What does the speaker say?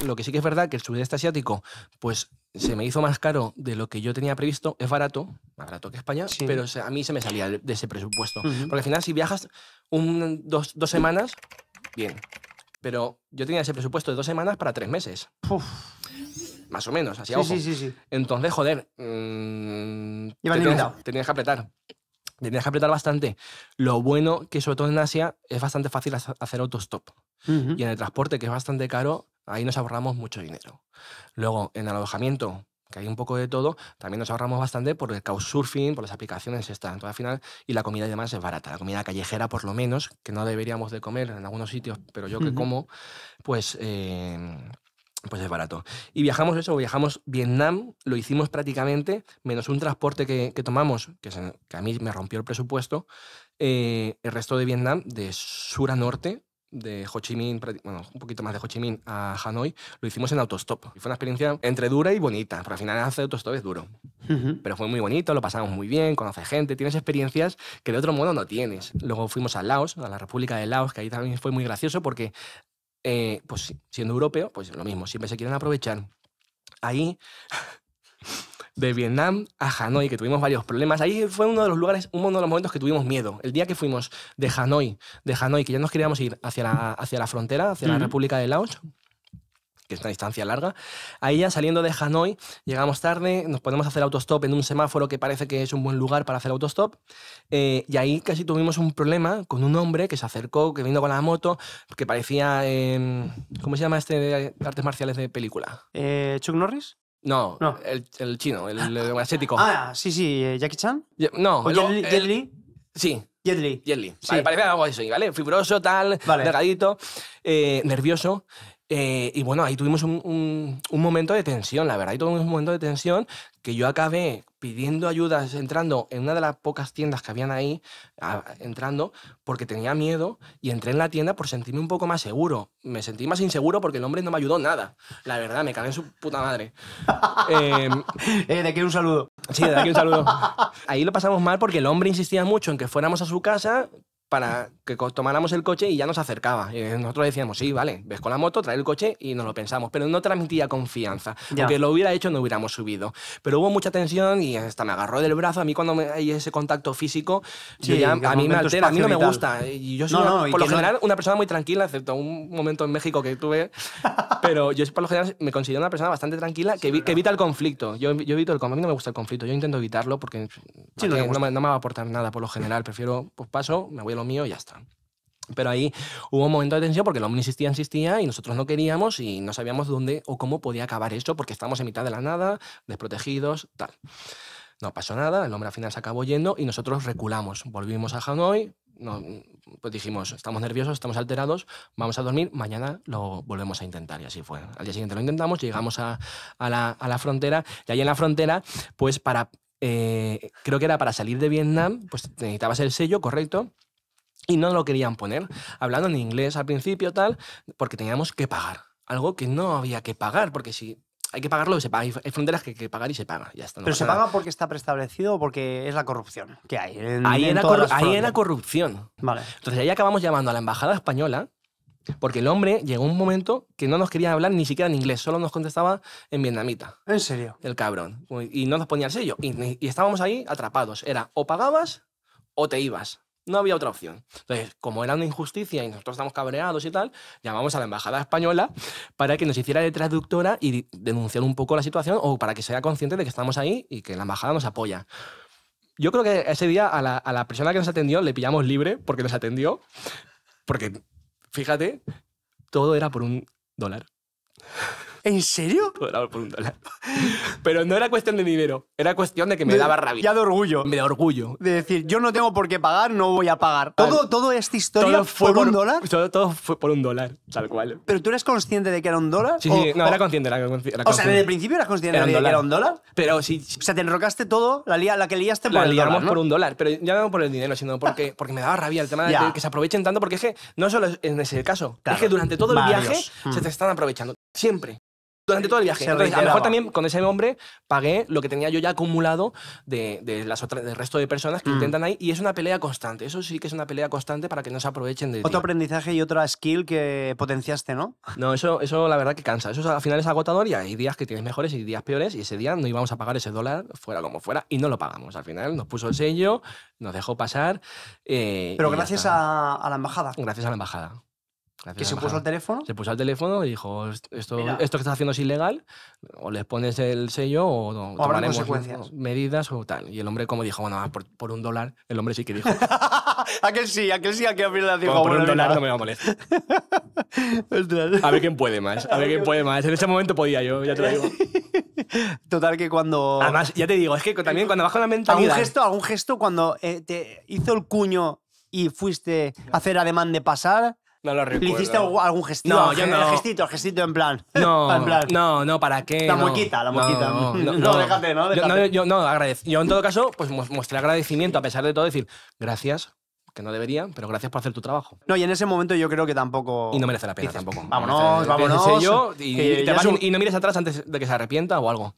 lo que sí que es verdad que el sudeste asiático, pues se me hizo más caro de lo que yo tenía previsto. Es barato, más barato que España, pero a mí se me salía de ese presupuesto. Porque al final, si viajas dos semanas, bien. Pero yo tenía ese presupuesto de 2 semanas para 3 meses. Uf. Más o menos, así a ojo. Sí. Entonces, joder, tenías que apretar. Tenías que apretar bastante. Lo bueno que, sobre todo en Asia, es bastante fácil hacer autostop. Y en el transporte, que es bastante caro, ahí nos ahorramos mucho dinero. Luego, en el alojamiento, que hay un poco de todo, también nos ahorramos bastante por el couchsurfing, por las aplicaciones estas. Entonces, al final, y la comida y demás es barata. La comida callejera, por lo menos, que no deberíamos de comer en algunos sitios, pero yo que como, pues es barato. Y viajamos Vietnam, lo hicimos prácticamente, menos un transporte que tomamos, que a mí me rompió el presupuesto, el resto de Vietnam, de sur a norte, de Ho Chi Minh, bueno, un poquito más de Ho Chi Minh a Hanoi, lo hicimos en autostop. Y fue una experiencia entre dura y bonita, porque al final hacer autostop es duro. Pero fue muy bonito, lo pasamos muy bien, conoces gente, tienes experiencias que de otro modo no tienes. Luego fuimos a Laos, a la República de Laos, que ahí también fue muy gracioso porque pues siendo europeo, pues lo mismo, siempre se quieren aprovechar. Ahí, de Vietnam a Hanoi, que tuvimos varios problemas, ahí fue uno de los lugares, uno de los momentos que tuvimos miedo. El día que fuimos de Hanoi, que ya nos queríamos ir hacia la frontera, hacia la República de Laos, que es una distancia larga, ahí ya saliendo de Hanoi, llegamos tarde, nos podemos hacer autostop en un semáforo que parece que es un buen lugar para hacer autostop, y ahí casi tuvimos un problema con un hombre que se acercó, que vino con la moto, que parecía, ¿cómo se llama este de artes marciales de película? ¿Chuck Norris? No. El chino, el asiático. Sí, ¿Jackie Chan? No. ¿Jet Li? Sí. Jet Li. Sí. Vale, parecía algo así, ¿vale? Fibroso, tal, delgadito, nervioso. Y bueno, ahí tuvimos un momento de tensión, la verdad. Ahí tuvimos un momento de tensión que yo acabé pidiendo ayudas, entrando en una de las pocas tiendas que habían ahí, entrando, porque tenía miedo, y entré en la tienda por sentirme un poco más seguro. Me sentí más inseguro porque el hombre no me ayudó nada. La verdad, me cagué en su puta madre. De aquí un saludo. Sí, de aquí un saludo. Ahí lo pasamos mal porque el hombre insistía mucho en que fuéramos a su casa para que tomáramos el coche y ya nos acercaba. Y nosotros decíamos, sí, vale, ves con la moto, trae el coche y nos lo pensamos. Pero no transmitía confianza. Porque lo hubiera hecho, no hubiéramos subido. Pero hubo mucha tensión y hasta me agarró del brazo. A mí cuando hay ese contacto físico, a mí me altera, a mí no me gusta. Y yo soy, por lo general, una persona muy tranquila, excepto un momento en México que tuve. Pero yo, por lo general, me considero una persona bastante tranquila que evita el conflicto. Yo evito el conflicto. A mí no me gusta el conflicto. Yo intento evitarlo porque no me va a aportar nada por lo general. Prefiero, pues paso, me voy a lo mío y ya está. Pero ahí hubo un momento de tensión porque el hombre insistía y nosotros no queríamos y no sabíamos dónde o cómo podía acabar esto porque estábamos en mitad de la nada, desprotegidos, tal. No pasó nada, el hombre al final se acabó yendo y nosotros reculamos. Volvimos a Hanoi, pues dijimos, estamos nerviosos, estamos alterados, vamos a dormir, mañana lo volvemos a intentar. Y así fue. Al día siguiente lo intentamos, llegamos a la frontera y ahí en la frontera, pues creo que era para salir de Vietnam, pues necesitabas el sello, correcto, y no lo querían poner, hablando en inglés al principio, tal, porque teníamos que pagar. Algo que no había que pagar, porque si hay que pagarlo, se paga. Hay fronteras que hay que pagar y se paga. Ya está, no ¿Pero se nada. paga porque está preestablecido o porque es la corrupción que hay? Ahí era corrupción. Vale. Entonces ahí acabamos llamando a la embajada española, porque el hombre llegó un momento que no nos quería hablar ni siquiera en inglés, solo nos contestaba en vietnamita. ¿En serio? El cabrón. Y no nos ponía el sello. Y estábamos ahí atrapados. Era o pagabas o te ibas. No había otra opción. Entonces, como era una injusticia y nosotros estamos cabreados y tal, llamamos a la embajada española para que nos hiciera de traductora y denunciar un poco la situación o para que sea consciente de que estamos ahí y que la embajada nos apoya. Yo creo que ese día a la persona que nos atendió le pillamos libre porque nos atendió. Porque, fíjate, todo era por $1. ¿En serio? Todo era por $1. Pero no era cuestión de dinero, era cuestión de que me daba rabia. Ya de orgullo. De orgullo. De decir, yo no tengo por qué pagar, no voy a pagar. ¿Todo esta historia fue por $1? Todo fue por $1, tal cual. ¿Pero tú eres consciente de que era $1? Sí, no, era consciente. Era consciente. O sea, desde el principio eras consciente de que era $1. Pero sí. O sea, te enrocaste todo, la que liaste por el $1, ¿no? Por $1, pero ya no por el dinero, sino porque me daba rabia el tema de que se aprovechen tanto, porque es que no solo en ese caso, es que durante todo el viaje se te están aprovechando. Siempre. durante todo el viaje. Se Entonces, a lo reiteraba. mejor también con ese hombre pagué lo que tenía yo ya acumulado del resto de personas que intentan ahí, y es una pelea constante. Eso sí que es una pelea constante para que no se aprovechen de ti. Otro aprendizaje y otra skill que potenciaste, ¿no? No, eso la verdad que cansa. Eso al final es agotador y hay días que tienes mejores y días peores, y ese día no íbamos a pagar ese dólar, fuera como fuera, y no lo pagamos. Al final nos puso el sello, nos dejó pasar. Pero y ya gracias está. a la embajada. Gracias a la embajada. Gracias Que a la se puso al embajada. teléfono. Se puso al teléfono y dijo, Mira. esto que estás haciendo es ilegal, o les pones el sello o habrá tomaremos consecuencias. medidas o tal. Y el hombre, como dijo, bueno, por $1, el hombre sí que dijo, aquel sí, al final dijo, por bueno, $1 mira. no me va a molestar. Ostras. A ver quién puede más, a ver quién puede más. En ese momento podía yo, ya te lo digo. Total que cuando... Además, ya te digo, es que también cuando bajo la mentalidad... ¿Algún gesto cuando te hizo el cuño y fuiste a hacer ademán de pasar? No lo ¿Le recuerdo. hiciste algún gestito? No, yo no. El gestito en plan. No, en plan. no, ¿para qué? La No. muequita. No, Déjate, ¿no? Déjate. Yo agradezco. Yo en todo caso, pues mostré agradecimiento a pesar de todo, decir, gracias, que no debería, pero gracias por hacer tu trabajo. No, y en ese momento yo creo que tampoco... Y no merece la pena dices, tampoco. Vámonos, Vámonos. vámonos. Sello, que y ya es un- no mires atrás antes de que se arrepienta o algo.